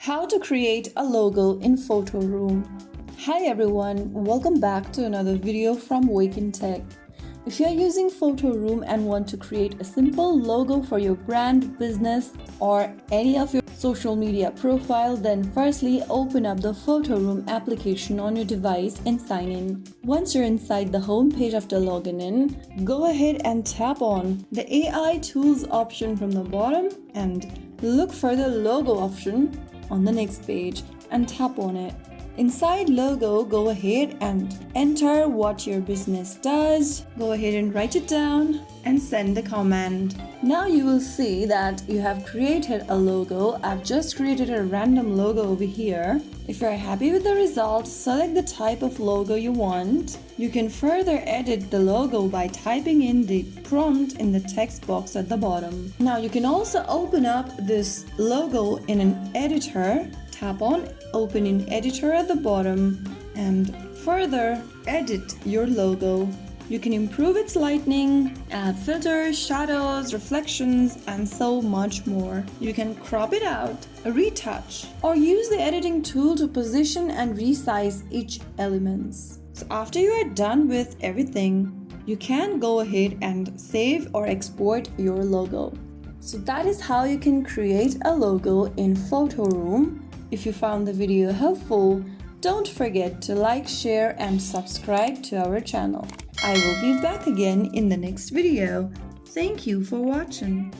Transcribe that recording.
How to create a logo in PhotoRoom. Hi everyone, welcome back to another video from Wake&Tech. If you are using PhotoRoom and want to create a simple logo for your brand, business, or any of your social media profile, then firstly open up the PhotoRoom application on your device and sign in. Once you're inside the home page after logging in, go ahead and tap on the AI tools option from the bottom and look for the logo option on the next page and tap on it. Inside logo, go ahead and enter what your business does. Go ahead and write it down and send the command. Now you will see that you have created a logo. I've just created a random logo over here. If you're happy with the result, select the type of logo you want. You can further edit the logo by typing in the prompt in the text box at the bottom. Now you can also open up this logo in an editor. Tap on Open in Editor at the bottom and further edit your logo. You can improve its lighting, add filters, shadows, reflections, and so much more. You can crop it out, retouch, or use the editing tool to position and resize each element. So after you are done with everything, you can go ahead and save or export your logo. So that is how you can create a logo in PhotoRoom. If you found the video helpful, don't forget to like, share, and subscribe to our channel. I will be back again in the next video. Thank you for watching.